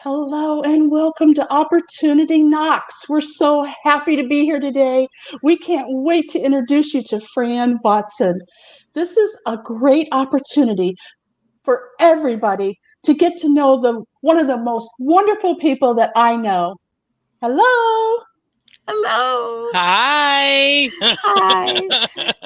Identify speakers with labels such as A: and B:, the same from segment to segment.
A: Hello and welcome to Opportunity Knocks. We're so happy to be here today. We can't wait to introduce you to Fran Watson. This is a great opportunity for everybody to get to know one of the most wonderful people that I know. Hello.
B: Hello.
C: Hi.
B: Hi.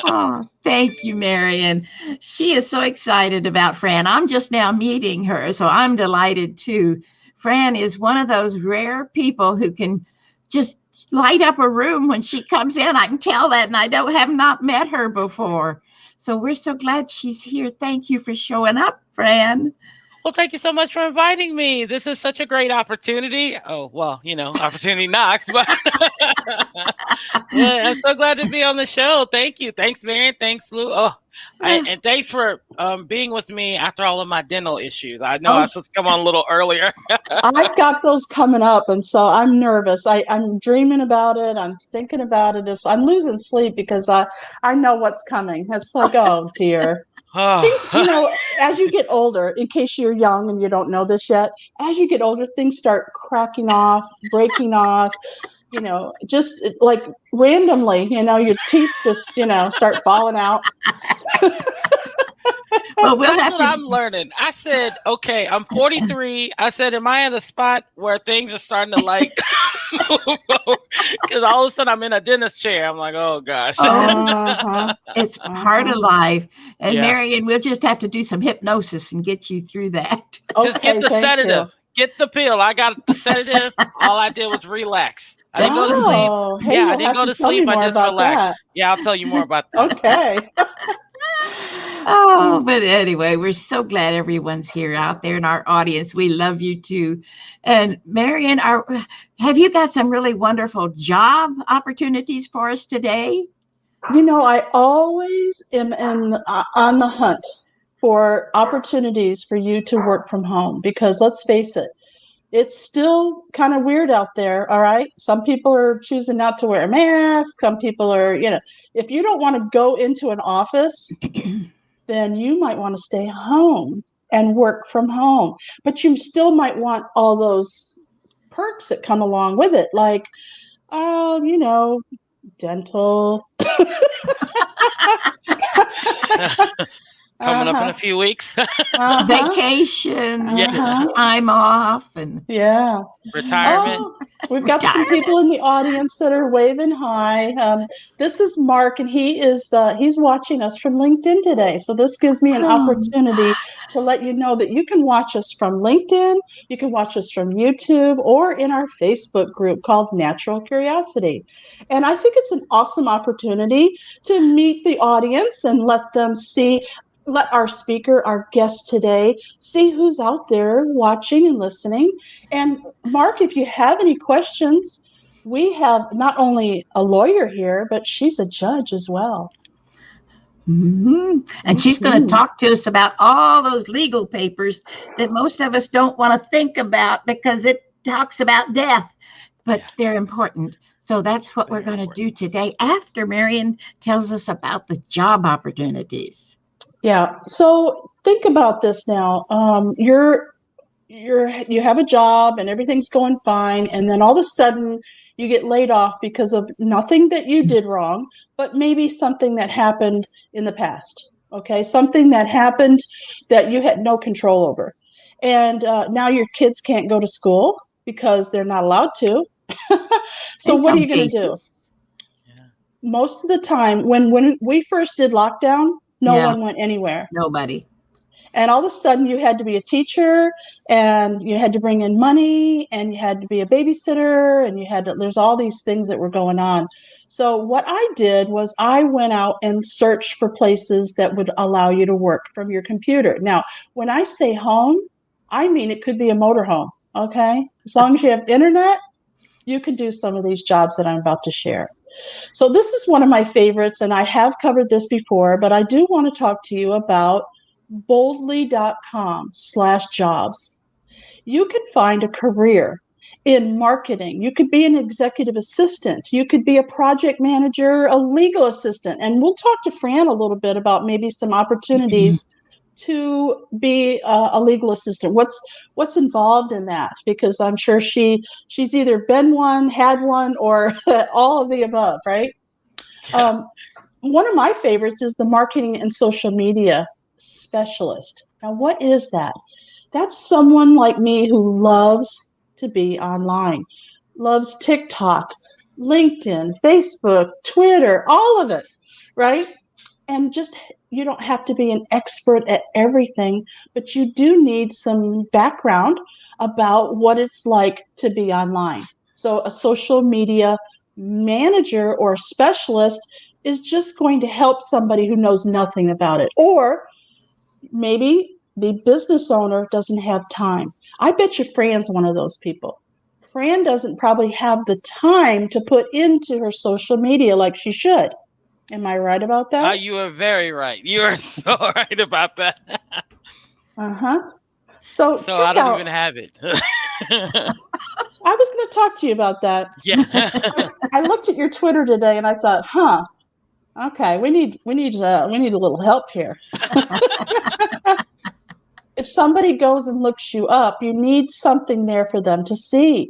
B: Oh, thank you, Marian. She is so excited about Fran. I'm just now meeting her, so I'm delighted too. Fran is one of those rare people who can just light up a room when she comes in. I can tell that, and I have not met her before. So we're so glad she's here. Thank you for showing up, Fran.
C: Well, thank you so much for inviting me. This is such a great opportunity. Oh, well, opportunity knocks, but yeah, I'm so glad to be on the show. Thank you. Thanks, Marian. Thanks, Lou. And thanks for being with me after all of my dental issues. I know I was supposed to come on a little earlier.
A: I've got those coming up, and so I'm nervous. I'm dreaming about it. I'm thinking about it. I'm losing sleep because I know what's coming. It's like, oh, dear. Things, as you get older, in case you're young and you don't know this yet, as you get older, things start cracking off, breaking off, just like randomly, your teeth just, start falling out.
B: Well,
C: That's what I'm learning. I said, okay, I'm 43. I said, am I in a spot where things are starting to because all of a sudden I'm in a dentist chair. I'm like, oh gosh.
B: It's part of life. And
C: Yeah.
B: Marian, we'll just have to do some hypnosis and get you through that.
C: Just get the sedative. Get the pill. I got the sedative. All I did was relax. I didn't go to sleep.
A: Hey,
C: I didn't go to sleep. I just relaxed. That. Yeah, I'll tell you more about that.
A: Okay.
B: But anyway, we're so glad everyone's here out there in our audience. We love you too. And Marian, have you got some really wonderful job opportunities for us today?
A: I always am on the hunt for opportunities for you to work from home because let's face it, it's still kind of weird out there. All right. Some people are choosing not to wear a mask. Some people are, if you don't want to go into an office, then you might want to stay home and work from home. But you still might want all those perks that come along with it, like, dental.
C: Coming up in a few weeks.
B: Vacation, time off, and
C: retirement.
A: We've got some people in the audience that are waving hi. This is Mark, and he's watching us from LinkedIn today. So this gives me an opportunity to let you know that you can watch us from LinkedIn, you can watch us from YouTube, or in our Facebook group called Natural Curiosity. And I think it's an awesome opportunity to meet the audience and let our speaker, our guest today, see who's out there watching and listening. And Mark, if you have any questions, we have not only a lawyer here, but she's a judge as well.
B: And she's going to talk to us about all those legal papers that most of us don't want to think about because it talks about death, but they're important. So that's what we're going to do today after Marian tells us about the job opportunities.
A: Yeah. So think about this now. You have a job and everything's going fine, and then all of a sudden you get laid off because of nothing that you did wrong, but maybe something that happened in the past. Okay, something that happened that you had no control over, and now your kids can't go to school because they're not allowed to. So what are you going to do? Most of the time, when we first did lockdown, no one went anywhere.
B: Nobody.
A: And all of a sudden you had to be a teacher and you had to bring in money and you had to be a babysitter and there's all these things that were going on. So what I did was I went out and searched for places that would allow you to work from your computer. Now, when I say home, I mean it could be a motorhome. Okay. As long as you have internet, you can do some of these jobs that I'm about to share. So this is one of my favorites, and I have covered this before, but I do want to talk to you about boldly.com/jobs. You can find a career in marketing. You could be an executive assistant. You could be a project manager, a legal assistant. And we'll talk to Fran a little bit about maybe some opportunities to be a legal assistant? What's involved in that? Because I'm sure she's either been one, had one, or all of the above, right?
C: Yeah.
A: One of my favorites is the marketing and social media specialist. Now, what is that? That's someone like me who loves to be online, loves TikTok, LinkedIn, Facebook, Twitter, all of it, right? And just, you don't have to be an expert at everything, but you do need some background about what it's like to be online. So a social media manager or specialist is just going to help somebody who knows nothing about it. Or maybe the business owner doesn't have time. I bet you Fran's one of those people. Fran doesn't probably have the time to put into her social media like she should. Am I right about that?
C: You are very right. You are so right about that.
A: Uh-huh. So
C: So
A: check
C: I don't
A: out.
C: even have it.
A: I was going to talk to you about that.
C: Yeah.
A: I looked at your Twitter today and I thought, okay, we need a little help here. If somebody goes and looks you up, you need something there for them to see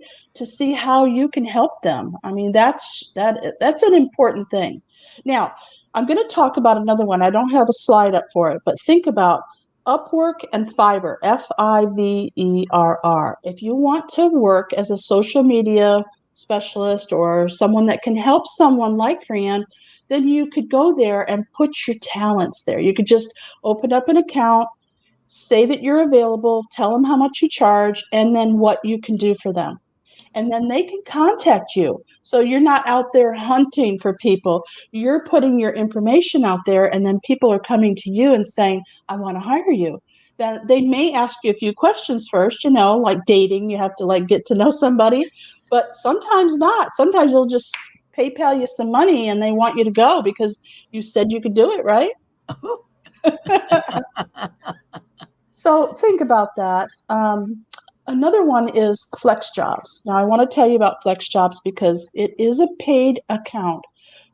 A: how you can help them. I mean, that's an important thing. Now, I'm going to talk about another one. I don't have a slide up for it, but think about Upwork and Fiverr, Fiverr. If you want to work as a social media specialist or someone that can help someone like Fran, then you could go there and put your talents there. You could just open up an account, say that you're available, tell them how much you charge, and then what you can do for them. And then they can contact you. So you're not out there hunting for people. You're putting your information out there, and then people are coming to you and saying, I want to hire you. That they may ask you a few questions first, like dating. You have to get to know somebody, but sometimes not. Sometimes they'll just PayPal you some money and they want you to go because you said you could do it, right? So think about that. Another one is Flex Jobs. Now, I want to tell you about Flex Jobs because it is a paid account,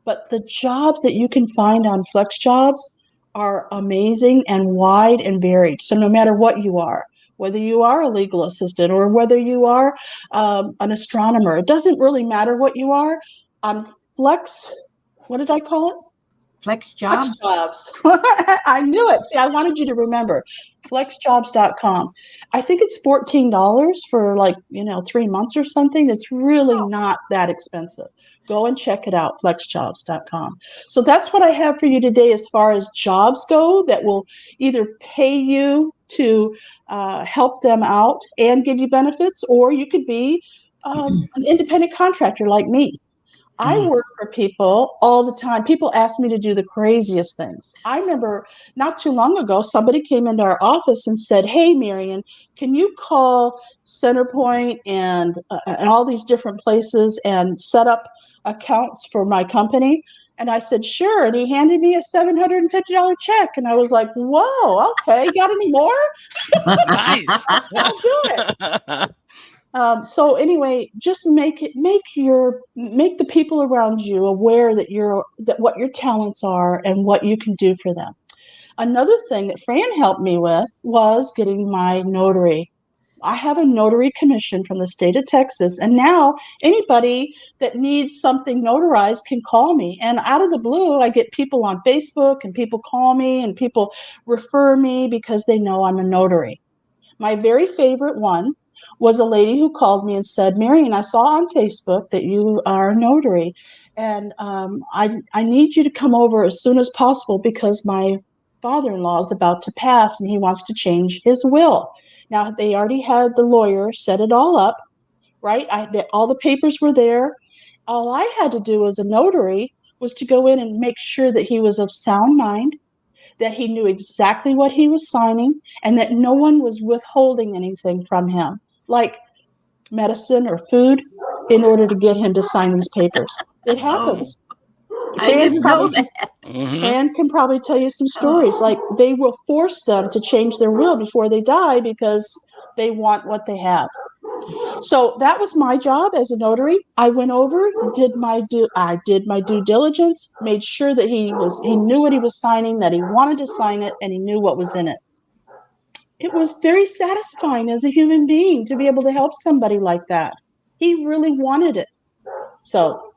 A: but the jobs that you can find on Flex Jobs are amazing and wide and varied. So no matter what you are, whether you are a legal assistant or whether you are an astronomer, it doesn't really matter what you are. On Flex, what did I call it?
B: Flex Jobs.
A: Flex Jobs. I knew it. See, I wanted you to remember. Flexjobs.com. I think it's $14 for 3 months or something. It's really not that expensive. Go and check it out, flexjobs.com. So that's what I have for you today as far as jobs go that will either pay you to help them out and give you benefits, or you could be an independent contractor like me. I work for people all the time. People ask me to do the craziest things. I remember not too long ago, somebody came into our office and said, hey, Marian, can you call Centerpoint and all these different places and set up accounts for my company? And I said, sure. And he handed me a $750 check. And I was like, whoa, okay. You got any more?
C: Nice.
A: I'll do it. So anyway, just make the people around you aware that what your talents are and what you can do for them. Another thing that Fran helped me with was getting my notary. I have a notary commission from the state of Texas, and now anybody that needs something notarized can call me. And out of the blue, I get people on Facebook, and people call me, and people refer me because they know I'm a notary. My very favorite one was a lady who called me and said, Marian, I saw on Facebook that you are a notary, and I need you to come over as soon as possible because my father-in-law is about to pass and he wants to change his will. Now, they already had the lawyer set it all up, right? All the papers were there. All I had to do as a notary was to go in and make sure that he was of sound mind, that he knew exactly what he was signing, and that no one was withholding anything from him, like medicine or food, in order to get him to sign these papers. It happens.
B: I didn't know that.
A: Fran can probably tell you some stories. Like they will force them to change their will before they die because they want what they have. So that was my job as a notary. I went over, did my due diligence, made sure that he knew what he was signing, that he wanted to sign it, and he knew what was in it. it was very satisfying as a human being to be able to help somebody like that. He really wanted it. So,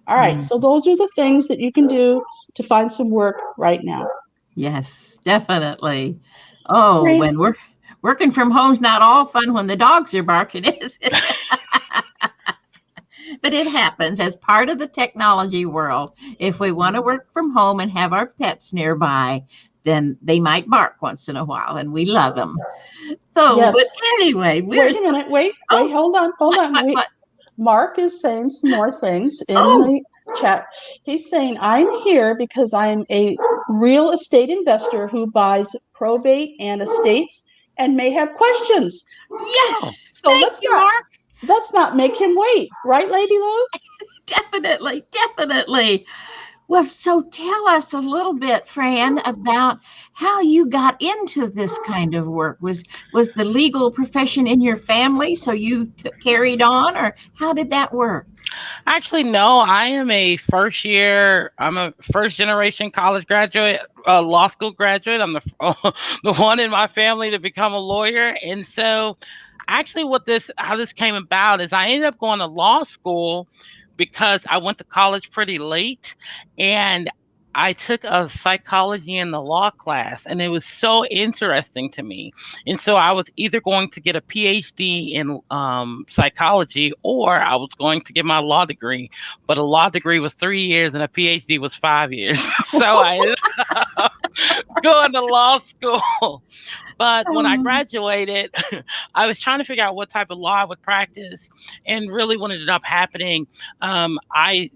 A: all right. So those are the things that you can do to find some work right now.
B: Yes, definitely. Oh,
A: Fran,
B: when we're working from home's not all fun when the dogs are barking, is it? But it happens as part of the technology world. If we want to work from home and have our pets nearby, then they might bark once in a while, and we love them. So,
A: yes.
B: but anyway,
A: Wait a minute. Wait, hold on.
B: What?
A: Mark is saying some more things in the chat. He's saying, I'm here because I'm a real estate investor who buys probate and estates and may have questions.
B: Yes.
A: So
B: Thank you, Mark.
A: Let's not make him wait. Right, Lady Lou?
B: Definitely. Well, so tell us a little bit, Fran, about how you got into this kind of work. Was the legal profession in your family, so you carried on, or how did that work?
C: Actually, no, I'm a first generation college graduate, law school graduate. I'm the one in my family to become a lawyer. And so actually how this came about is I ended up going to law school because I went to college pretty late, and I took a psychology in the law class, and it was so interesting to me. And so I was either going to get a PhD in psychology, or I was going to get my law degree. But a law degree was 3 years and a PhD was 5 years. So I ended up going to law school. But when I graduated, I was trying to figure out what type of law I would practice. And really what ended up happening, I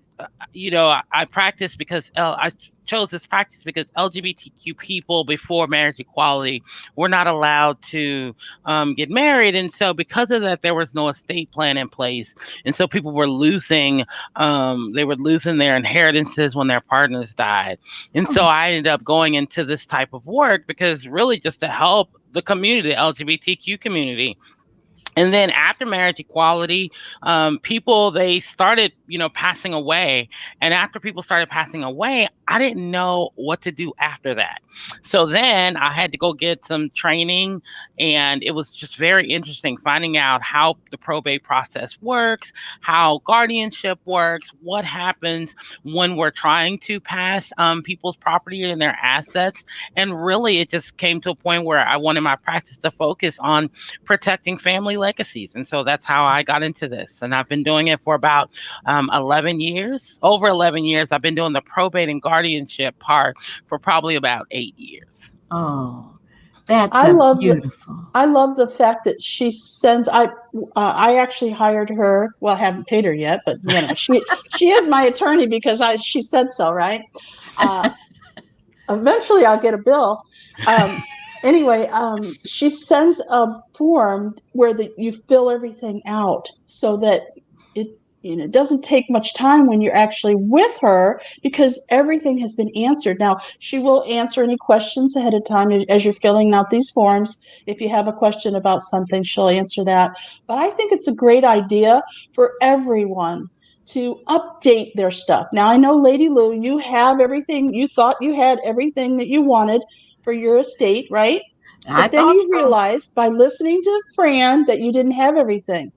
C: practiced because I chose this practice because LGBTQ people before marriage equality were not allowed to get married. And so because of that, there was no estate plan in place. And so people were losing their inheritances when their partners died. And so I ended up going into this type of work because really just to help the community, the LGBTQ community. And then after marriage equality, people, they started, passing away. And after people started passing away, I didn't know what to do after that. So then I had to go get some training. And it was just very interesting finding out how the probate process works, how guardianship works, what happens when we're trying to pass people's property and their assets. And really, it just came to a point where I wanted my practice to focus on protecting family legacies. And so that's how I got into this. And I've been doing it for about 11 years. Over 11 years. I've been doing the probate and guardianship part for probably about 8 years.
B: Oh, that's beautiful.
A: I love the fact that she sends. I actually hired her. Well, I haven't paid her yet, but she is my attorney because she said so, right? Eventually, I'll get a bill. Anyway, she sends a form where you fill everything out so that it doesn't take much time when you're actually with her because everything has been answered. Now, she will answer any questions ahead of time as you're filling out these forms. If you have a question about something, she'll answer that. But I think it's a great idea for everyone to update their stuff. Now, I know, Lady Lou, you have everything. You thought you had everything that you wanted for your estate, right? But then you realized by listening to Fran that you didn't have everything.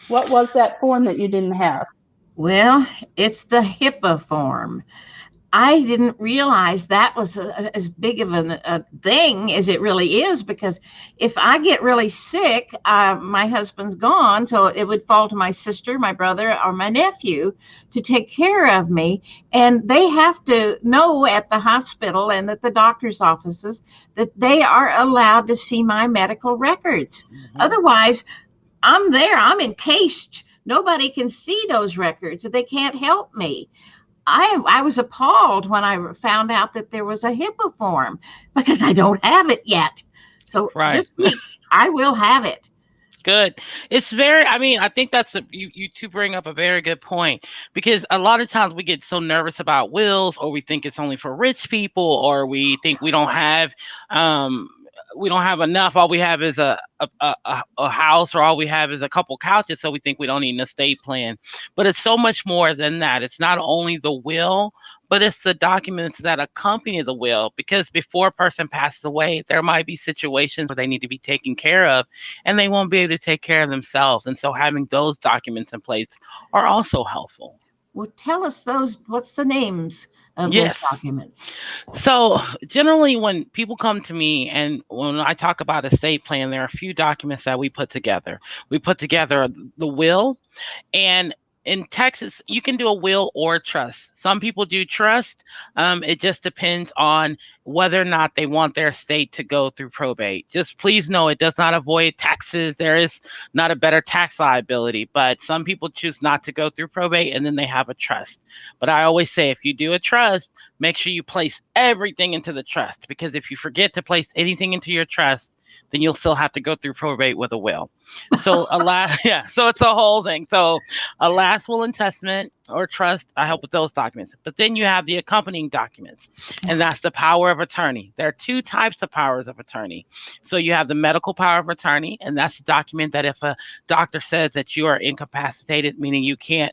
A: What was that form that you didn't have?
B: Well, it's the HIPAA form. I didn't realize that was as big of a thing as it really is, because if I get really sick, my husband's gone, so it would fall to my sister, my brother, or my nephew to take care of me. And they have to know at the hospital and at the doctor's offices that they are allowed to see my medical records. Mm-hmm. Otherwise, I'm there, I'm encased. Nobody can see those records. They can't help me. I was appalled when I found out that there was a HIPAA form because I don't have it yet. So this week I will have it.
C: Good. It's I think you two bring up a very good point, because a lot of times we get so nervous about wills, or we think it's only for rich people, or we think we don't have we don't have enough. All we have is a house, or all we have is a couple couches. So we think we don't need an estate plan. But it's so much more than that. It's not only the will, but it's the documents that accompany the will. Because before a person passes away, there might be situations where they need to be taken care of, and they won't be able to take care of themselves. And so having those documents in place are also helpful.
B: Well, tell us what's the names of those documents?
C: So generally when people come to me and when I talk about estate plan, there are a few documents that we put together. We put together the will, and in Texas, you can do a will or a trust. Some people do trust. It just depends on whether or not they want their estate to go through probate. Just please know it does not avoid taxes. There is not a better tax liability, but some people choose not to go through probate, and then they have a trust. But I always say, if you do a trust, make sure you place everything into the trust, because if you forget to place anything into your trust, then you'll still have to go through probate with a will. So so it's a whole thing. So a last will and testament or trust, I help with those documents. But then you have the accompanying documents, and that's the power of attorney. There are two types of powers of attorney. So you have the medical power of attorney, and that's a document that if a doctor says that you are incapacitated, meaning you can't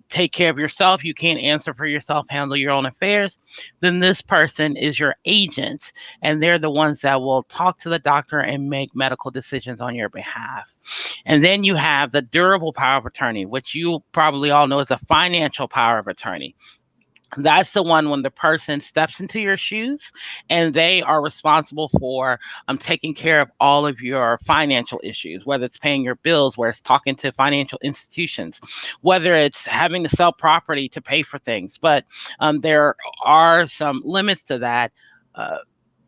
C: take care of yourself, you can't answer for yourself, handle your own affairs, then this person is your agent, and they're the ones that will talk to the doctor and make medical decisions on your behalf. And then you have the durable power of attorney, which you probably all know is a financial power of attorney. That's the one when the person steps into your shoes and they are responsible for taking care of all of your financial issues, whether it's paying your bills, whether it's talking to financial institutions, whether it's having to sell property to pay for things. But there are some limits to that.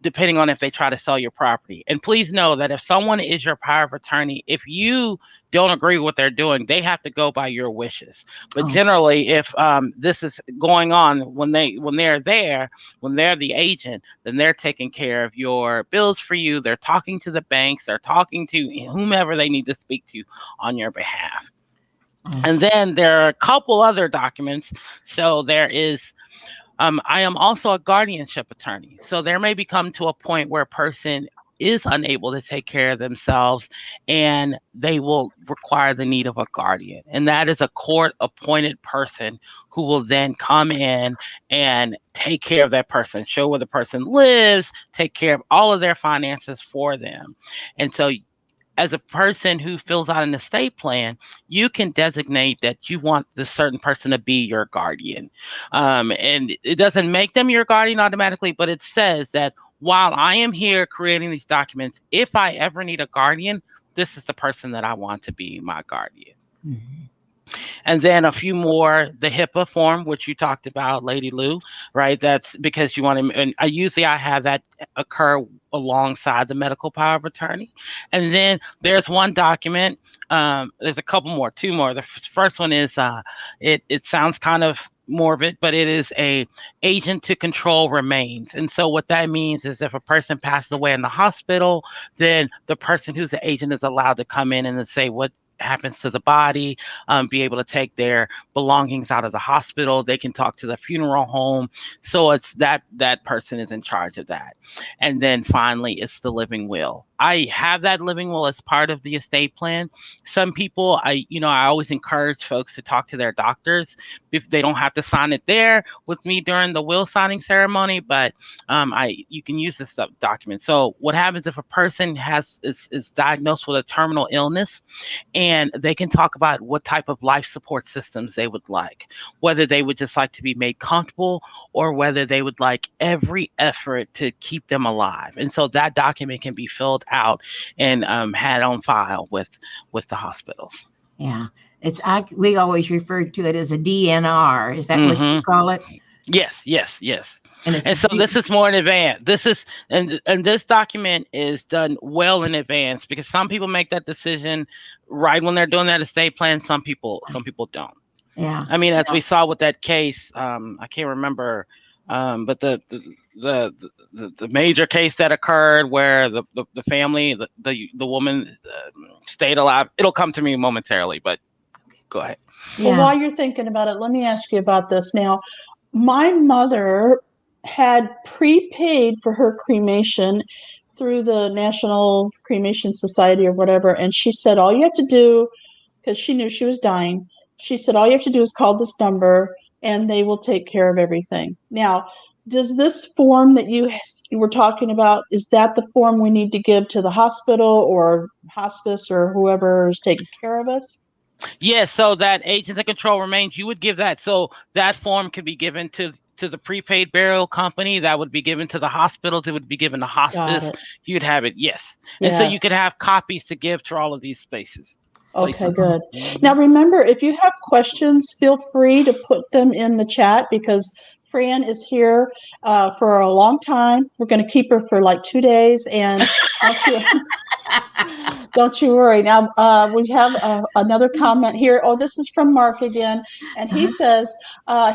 C: Depending on if they try to sell your property. And please know that if someone is your power of attorney, if you don't agree with what they're doing, they have to go by your wishes. But generally, if this is going on when they're there, when they're the agent, then they're taking care of your bills for you. They're talking to the banks. They're talking to whomever they need to speak to on your behalf. And then there are a couple other documents. So there is I am also a guardianship attorney. So there may become to a point where a person is unable to take care of themselves and they will require the need of a guardian. And that is a court-appointed person who will then come in and take care of that person, show where the person lives, take care of all of their finances for them. And so as a person who fills out an estate plan, you can designate that you want this certain person to be your guardian. And it doesn't make them your guardian automatically, but it says that while I am here creating these documents, if I ever need a guardian, this is the person that I want to be my guardian. Mm-hmm. And then a few more, the HIPAA form, which you talked about, Lady Lou, right? That's because you want to, and I have that occur alongside the medical power of attorney. And then there's one document, there's a couple more, two more. The first one is, it sounds kind of morbid, but it is a agent to control remains. And so what that means is if a person passes away in the hospital, then the person who's the agent is allowed to come in and say what happens to the body, be able to take their belongings out of the hospital. They can talk to the funeral home. So it's that person is in charge of that. And then finally, it's the living will. I have that living will as part of the estate plan. Some people, I always encourage folks to talk to their doctors if they don't have to sign it there with me during the will signing ceremony, but you can use this document. So what happens if a person is diagnosed with a terminal illness, and they can talk about what type of life support systems they would like, whether they would just like to be made comfortable or whether they would like every effort to keep them alive. And so that document can be filled out and had on file with the hospitals.
B: Yeah, we always refer to it as a DNR. Is that what you call it?
C: Yes. And so this is more in advance. And this document is done well in advance, because some people make that decision right when they're doing that estate plan. Some people don't.
B: Yeah.
C: I mean, as we saw with that case, I can't remember, but the major case that occurred where the family, the woman stayed alive. It'll come to me momentarily, but go ahead.
A: Well, while you're thinking about it, let me ask you about this. Now, my mother had prepaid for her cremation through the National Cremation Society or whatever, and she said, all you have to do, because she knew she was dying, she said, all you have to do is call this number and they will take care of everything. Now, does this form that you were talking about, is that the form we need to give to the hospital or hospice or whoever is taking care of us?
C: Yes, so that agents of control remains, you would give that. So that form could be given to the prepaid burial company. That would be given to the hospitals. It would be given to hospice. You'd have it, yes. And so you could have copies to give to all of these spaces.
A: Okay, good. Now, remember, if you have questions, feel free to put them in the chat, because Fran is here for a long time. We're going to keep her for like 2 days, and don't you worry. Now, we have another comment here. Oh, this is from Mark again, and he says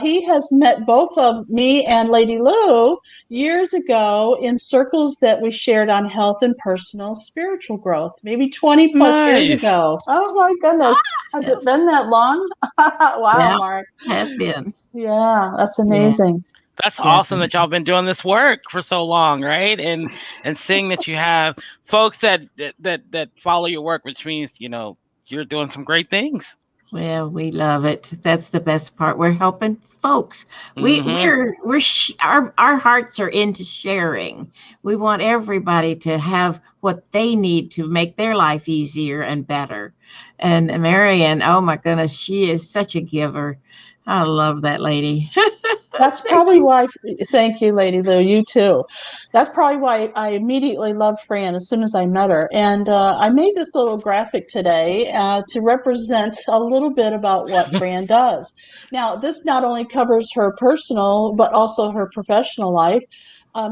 A: he has met both of me and Lady Lou years ago in circles that we shared on health and personal spiritual growth, maybe 20 plus years ago. Oh my goodness. Has it been that long? Wow, Mark.
B: It has been.
A: Yeah, that's amazing.
C: That's awesome that y'all been doing this work for so long, right? And seeing that you have folks that follow your work, which means, you're doing some great things.
B: Well, we love it. That's the best part. We're helping folks. Our hearts are into sharing. We want everybody to have what they need to make their life easier and better. And Marian, oh my goodness, she is such a giver. I love that lady.
A: That's probably why. Thank you, Lady Lou. You too. That's probably why I immediately loved Fran as soon as I met her. And I made this little graphic today to represent a little bit about what Fran does. Now, this not only covers her personal, but also her professional life.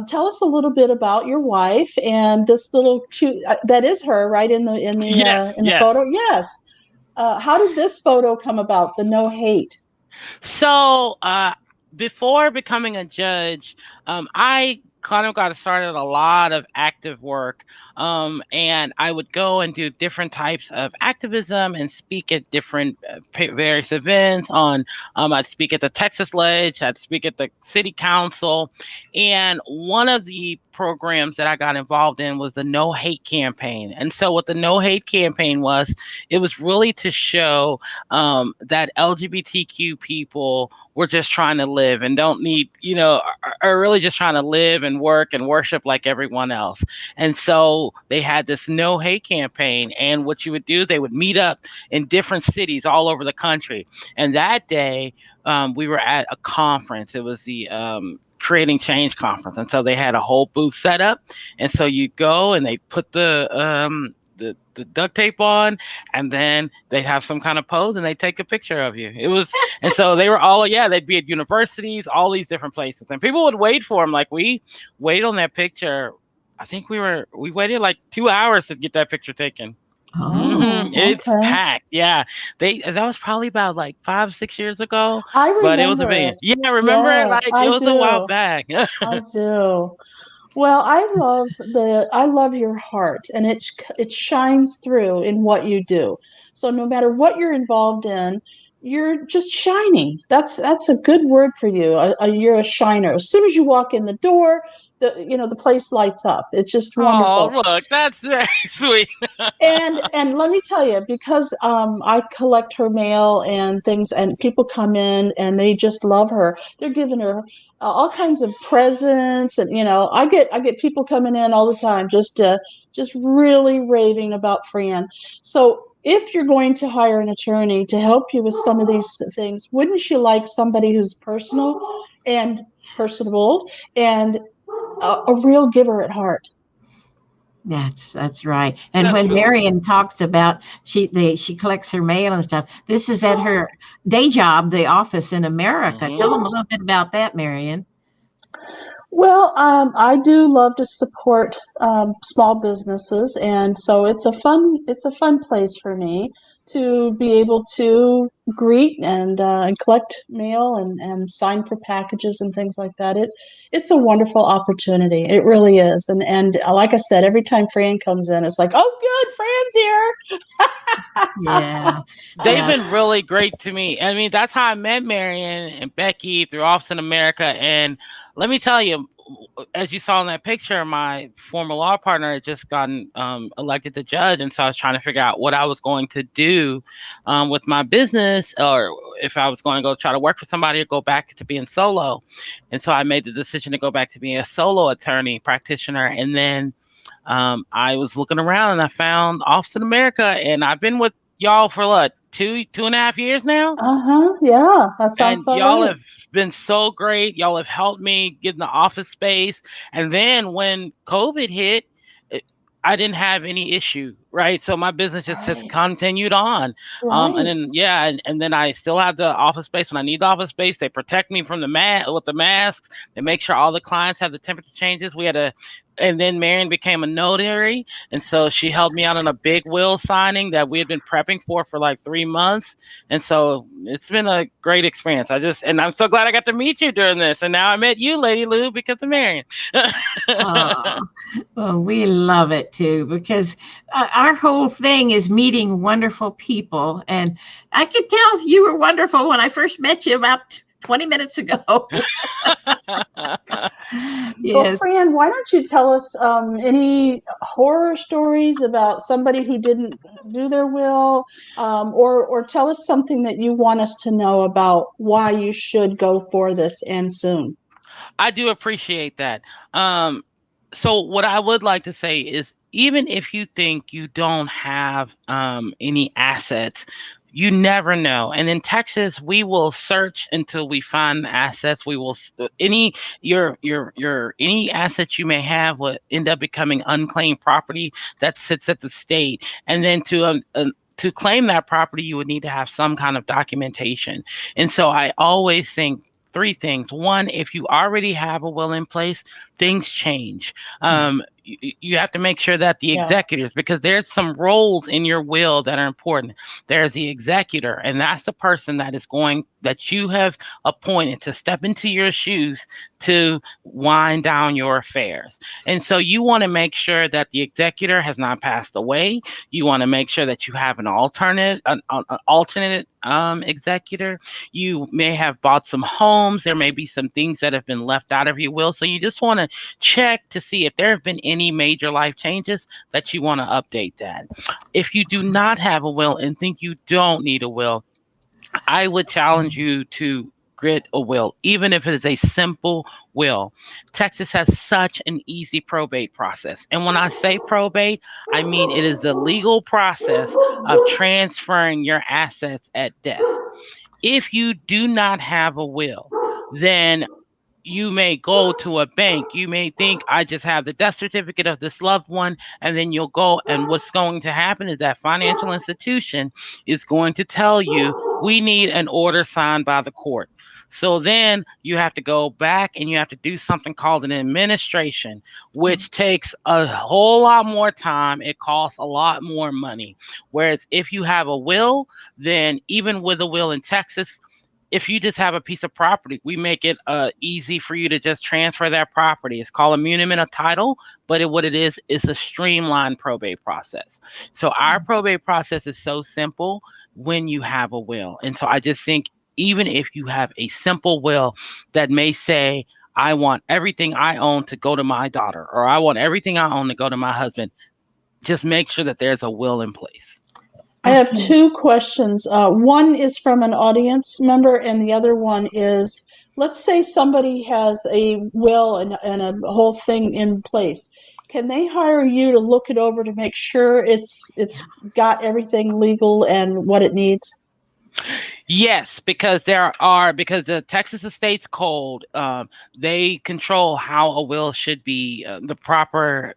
A: Tell us a little bit about your wife and this little cute. That is her, right in the photo. Yes. How did this photo come about? The no hate.
C: So before becoming a judge, I kind of got started a lot of active work. And I would go and do different types of activism and speak at different various events I'd speak at the Texas Ledge, I'd speak at the city council. And one of the programs that I got involved in was the No Hate campaign. And so what the No Hate campaign was, it was really to show that LGBTQ people were just trying to live and don't need, are really just trying to live and work and worship like everyone else. And so they had this No Hate campaign. And what you would do, they would meet up in different cities all over the country. And that day we were at a conference. It was the Creating Change conference. And so they had a whole booth set up. And so you go and they put the duct tape on, and then they have some kind of pose and they take a picture of you. It was, and so they were all, they'd be at universities, all these different places, and people would wait for them. Like, we waited on that picture. I think we waited like 2 hours to get that picture taken. It's packed. Yeah. That was probably about like 5-6 years ago.
A: I remember.
C: But it was amazing. Yeah, remember it? Like, it was a while back.
A: I do. Well, I love your heart, and it shines through in what you do. So no matter what you're involved in, you're just shining. That's a good word for you. You're a shiner. As soon as you walk in the door, the place lights up. It's just wonderful.
C: Oh, look, that's very sweet.
A: and let me tell you, because I collect her mail and things, and people come in and they just love her. They're giving her all kinds of presents, and I get people coming in all the time just really raving about Fran. So if you're going to hire an attorney to help you with some of these things, wouldn't you like somebody who's personal and personable and a real giver at heart?
B: That's right. And when Marian talks about she collects her mail and stuff, this is at her day job, the office in America. Tell them a little bit about that, Marian.
A: Well, I do love to support small businesses, and so it's a fun place for me to be able to greet and collect mail and sign for packages and things like that. It's a wonderful opportunity. It really is. And like I said, every time Fran comes in, it's like, oh, good, Fran's here.
B: Yeah.
C: They've been really great to me. I mean, that's how I met Marian and Becky through Office in America. And let me tell you, as you saw in that picture, my former law partner had just gotten elected to judge, and so I was trying to figure out what I was going to do with my business, or if I was going to go try to work for somebody or go back to being solo. And so I made the decision to go back to being a solo attorney practitioner. And then I was looking around and I found Office in America, and I've been with y'all for what, 2.5 years now.
A: Yeah, that sounds
C: And
A: about
C: y'all
A: right.
C: have been so great. Y'all have helped me get in the office space. And then when COVID hit, I didn't have any issue, right? So my business just has
A: Right.
C: continued on.
A: Right.
C: And then, yeah, and then I still have the office space when I need the office space. They protect me from with the masks. They make sure all the clients have the temperature changes. And then Marian became a notary. And so she helped me out on a big will signing that we had been prepping for like 3 months. And so it's been a great experience. And I'm so glad I got to meet you during this. And now I met you, Lady Lou, because of Marian.
B: Oh, well, we love it too, because our whole thing is meeting wonderful people. And I could tell you were wonderful when I first met you about 20 minutes ago.
A: Well, Fran, why don't you tell us any horror stories about somebody who didn't do their will, or tell us something that you want us to know about why you should go for this and soon.
C: I do appreciate that. So what I would like to say is, even if you think you don't have any assets, you never know. And in Texas, we will search until we find the assets. We will any assets you may have will end up becoming unclaimed property that sits at the state. And then to claim that property, you would need to have some kind of documentation. And so I always think three things. One, if you already have a will in place, things change. You have to make sure that the executors, because there's some roles in your will that are important. There's the executor, and that's the person that you have appointed to step into your shoes to wind down your affairs. And so you want to make sure that the executor has not passed away. You want to make sure that you have an alternate executor. You may have bought some homes. There may be some things that have been left out of your will. So you just want to check to see if there have been any major life changes that you want to update that. If you do not have a will and think you don't need a will, I would challenge you to get a will, even if it is a simple will. Texas has such an easy probate process. And when I say probate, I mean it is the legal process of transferring your assets at death. If you do not have a will, then you may go to a bank. You may think, I just have the death certificate of this loved one, and then you'll go, and what's going to happen is that financial institution is going to tell you, we need an order signed by the court. So then you have to go back and you have to do something called an administration, which takes a whole lot more time. It costs a lot more money. Whereas if you have a will, then even with a will in Texas, if you just have a piece of property, we make it easy for you to just transfer that property. It's called a muniment of title, but what it is a streamlined probate process. So our probate process is so simple when you have a will. And so I just think, even if you have a simple will that may say, I want everything I own to go to my daughter, or I want everything I own to go to my husband, just make sure that there's a will in place.
A: I have two questions. One is from an audience member, and the other one is, let's say somebody has a will and a whole thing in place. Can they hire you to look it over to make sure it's got everything legal and what it needs?
C: Yes, because the Texas Estates Code, they control how a will should be, the proper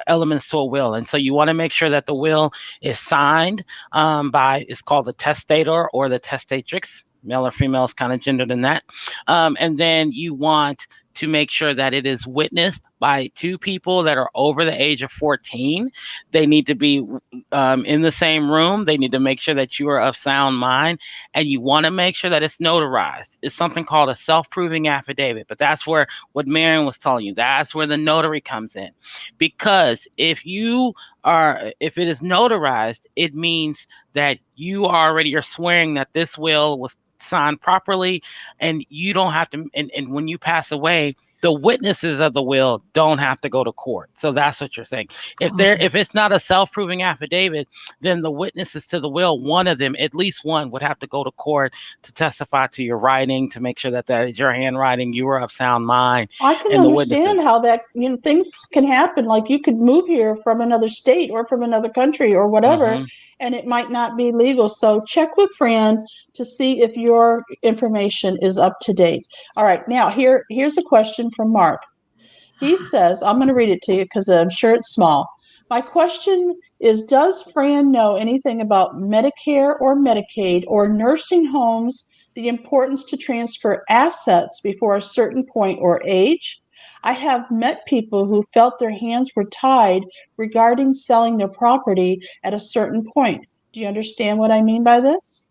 C: elements to a will. And so you want to make sure that the will is signed it's called the testator or the testatrix. Male or female is kind of gendered in that. And then you want to make sure that it is witnessed by two people that are over the age of 14. They need to be in the same room. They need to make sure that you are of sound mind, and you want to make sure that it's notarized. It's something called a self-proving affidavit, but that's where what Marian was telling you, that's where the notary comes in. Because if it is notarized, it means that you already are swearing that this will was signed properly, and you don't have to, and when you pass away, the witnesses of the will don't have to go to court. So that's what you're saying. If it's not a self-proving affidavit, then the witnesses to the will, one of them, at least one, would have to go to court to testify to your writing, to make sure that that is your handwriting, you are of sound mind.
A: I can
C: and the
A: understand
C: witnesses.
A: how that, things can happen. Like you could move here from another state or from another country or whatever, and it might not be legal. So check with Fran to see if your information is up to date. All right, now here's a question from Mark. He says, I'm going to read it to you because I'm sure it's small. My question is, does Fran know anything about Medicare or Medicaid or nursing homes, the importance to transfer assets before a certain point or age? I have met people who felt their hands were tied regarding selling their property at a certain point. Do you understand what I mean by this?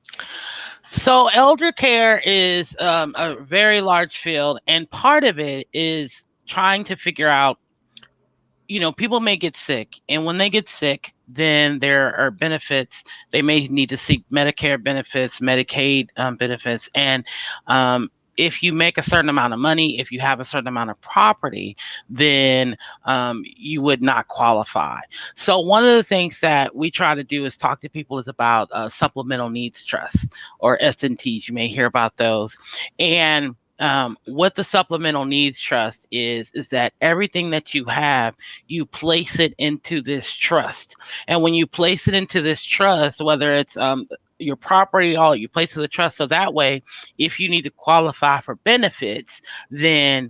C: So elder care is a very large field, and part of it is trying to figure out, people may get sick, and when they get sick, then there are benefits. They may need to seek Medicare benefits, Medicaid benefits, and if you make a certain amount of money, if you have a certain amount of property, then you would not qualify. So one of the things that we try to do is talk to people is about supplemental needs trusts, or S&Ts. You may hear about those. And what the supplemental needs trust is that everything that you have, you place it into this trust. And when you place it into this trust, whether it's your property, all you place in the trust, so that way, if you need to qualify for benefits, then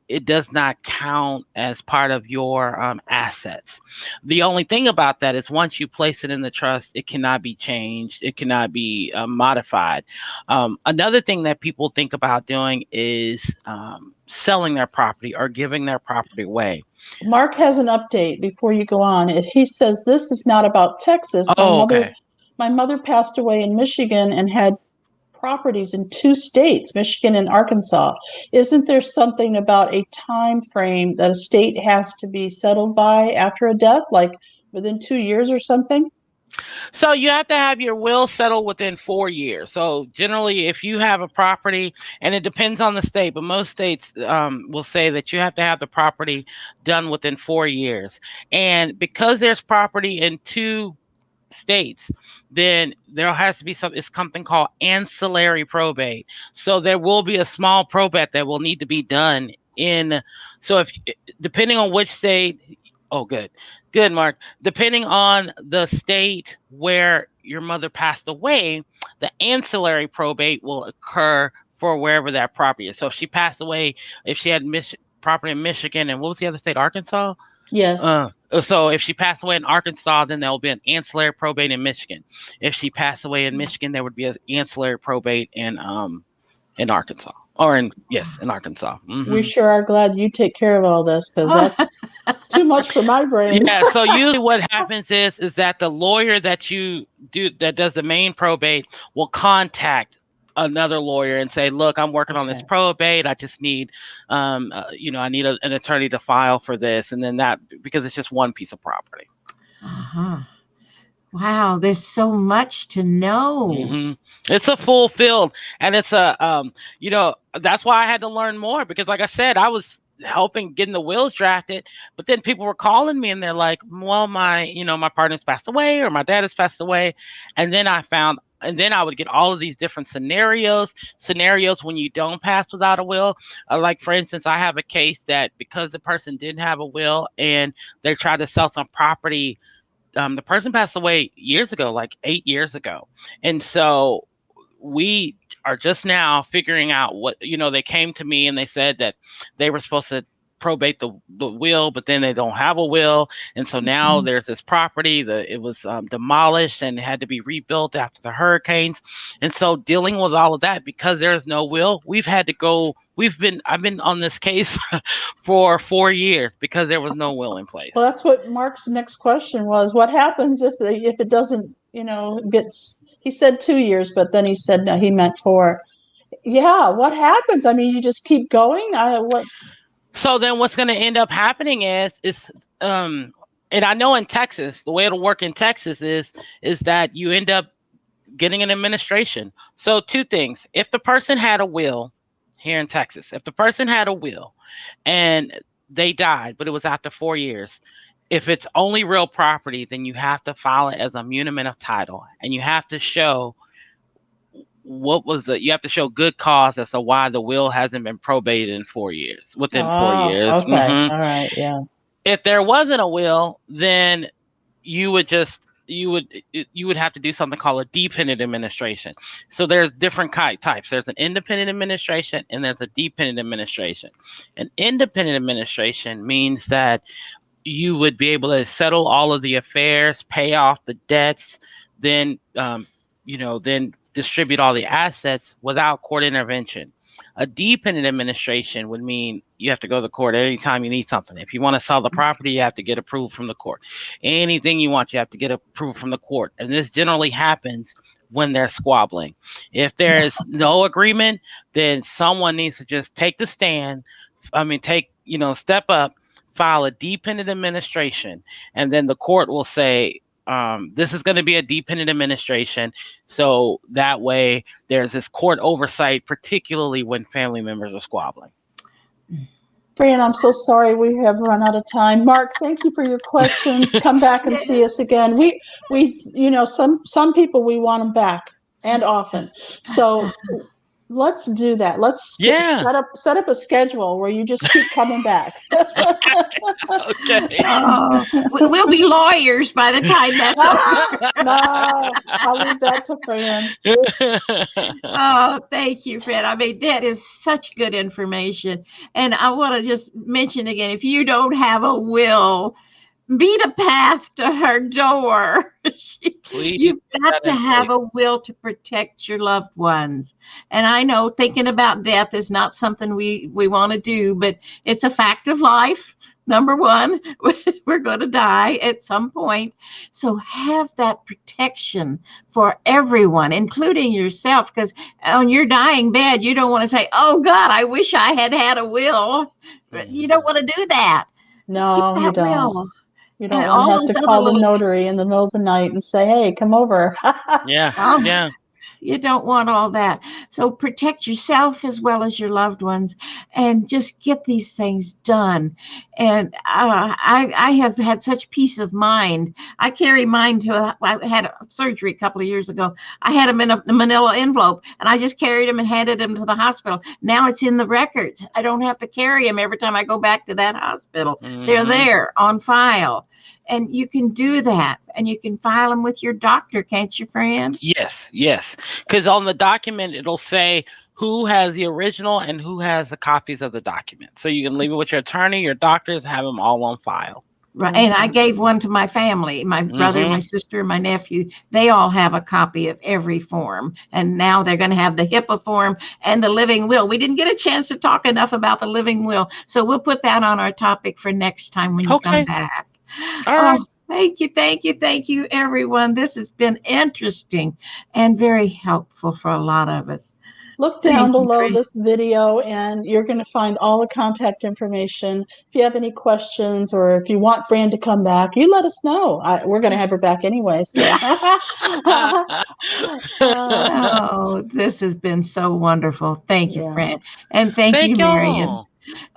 C: it does not count as part of your assets. The only thing about that is once you place it in the trust, it cannot be changed. It cannot be modified. Another thing that people think about doing is selling their property or giving their property away.
A: Mark has an update before you go on. He says this is not about Texas.
C: Okay.
A: My mother passed away in Michigan and had properties in 2 states, Michigan and Arkansas. Isn't there something about a time frame that a state has to be settled by after a death, like within 2 years or something?
C: So you have to have your will settled within 4 years. So generally, if you have a property, and it depends on the state, but most states will say that you have to have the property done within 4 years. And because there's property in 2 states, then there has to be something called ancillary probate. So there will be a small probate that will need to be done in. So if depending on which state, good, Mark. Depending on the state where your mother passed away, the ancillary probate will occur for wherever that property is. So if she passed away, if she had property in Michigan, and what was the other state, Arkansas?
A: Yes.
C: So if she passed away in Arkansas, then there will be an ancillary probate in Michigan. If she passed away in Michigan, there would be an ancillary probate in Arkansas. In Arkansas. Mm-hmm.
A: We sure are glad you take care of all this, because that's too much for my brain.
C: Yeah. So usually what happens is that the lawyer that does the main probate will contact another lawyer and say, look, I'm working on this probate. I just need, I need an attorney to file for this. And then because it's just one piece of property.
B: Wow, there's so much to know.
C: Mm-hmm. It's a full field, and it's that's why I had to learn more, because like I said, I was helping getting the wills drafted, but then people were calling me and they're like, well, my partner's passed away, or my dad has passed away. And then I would get all of these different scenarios when you don't pass without a will. Like, for instance, I have a case that because the person didn't have a will and they tried to sell some property, the person passed away years ago, like 8 years ago. And so we are just now figuring out what, they came to me and they said that they were supposed to probate the will, but then they don't have a will. And so now there's this property that it was demolished and had to be rebuilt after the hurricanes. And so dealing with all of that, because there's no will, I've been on this case for 4 years because there was no will in place.
A: Well, that's what Mark's next question was. What happens if it doesn't, he said 2 years, but then he said, no, he meant 4. Yeah. What happens? I mean, you just keep going.
C: So then what's going to end up happening is and I know in Texas, the way it'll work in Texas is that you end up getting an administration. So 2 things. If the person had a will here in Texas. If the person had a will and they died, but it was after 4 years, if it's only real property, then you have to file it as a muniment of title, and you have to show you have to show good cause as to why the will hasn't been probated in 4 years, within 4 years.
A: Okay. All right. Yeah.
C: If there wasn't a will, then you would have to do something called a dependent administration. So there's different types. There's an independent administration and there's a dependent administration. An independent administration means that you would be able to settle all of the affairs, pay off the debts, then then distribute all the assets without court intervention. A dependent administration would mean you have to go to the court anytime you need something. If you want to sell the property, you have to get approval from the court. Anything you want, you have to get approval from the court. And this generally happens when they're squabbling. If there is no agreement, then someone needs to just take the stand. Step up, file a dependent administration, and then the court will say, this is going to be a dependent administration. So that way there's this court oversight, particularly when family members are squabbling.
A: Fran, I'm so sorry we have run out of time. Mark, thank you for your questions. Come back and see us again. Some people, we want them back and often. So let's do that. Let's set up a schedule where you just keep coming back.
C: Okay.
B: We'll be lawyers by the time that's over.
A: No, I'll leave that to Fran.
B: Oh, thank you, Fran. I mean, that is such good information. And I want to just mention again, if you don't have a will, beat a path to her door.
C: Please,
B: you've got to have a will to protect your loved ones. And I know thinking about death is not something we want to do, but it's a fact of life. Number one, we're going to die at some point. So have that protection for everyone, including yourself, because on your dying bed, you don't want to say, oh God, I wish I had a will. You don't want to do that.
A: No, you don't.
B: Will.
A: You don't want to have to call the notary in the middle of the night and say, hey, come over.
C: Yeah.
B: You don't want all that. So protect yourself as well as your loved ones and just get these things done. And I have had such peace of mind. I carry mine I had a surgery a couple of years ago. I had them in a manila envelope and I just carried them and handed them to the hospital. Now it's in the records. I don't have to carry them every time I go back to that hospital. Mm-hmm. They're there on file. And you can do that, and you can file them with your doctor, can't you, Fran?
C: Yes. Because on the document, it'll say who has the original and who has the copies of the document. So you can leave it with your attorney, your doctors, have them all on file.
B: Right. And I gave one to my family, my brother, my sister, my nephew. They all have a copy of every form. And now they're going to have the HIPAA form and the living will. We didn't get a chance to talk enough about the living will. So we'll put that on our topic for next time when you come back.
C: All right.
B: Thank you, everyone. This has been interesting and very helpful for a lot of us.
A: Look down below this video and you're going to find all the contact information. If you have any questions or if you want Fran to come back, you let us know. We're going to have her back anyway. So.
B: This has been so wonderful. Thank you, Fran. And thank you, Marian.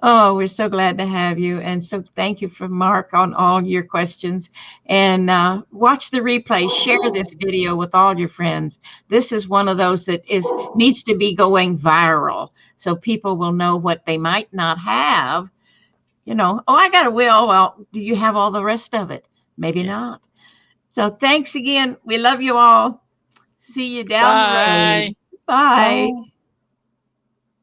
B: Oh, we're so glad to have you. And so thank you for Mark on all your questions. And watch the replay. Share this video with all your friends. This is one of those that needs to be going viral so people will know what they might not have. I got a will. Well, do you have all the rest of it? Maybe not. So thanks again. We love you all. See you down the road. Bye.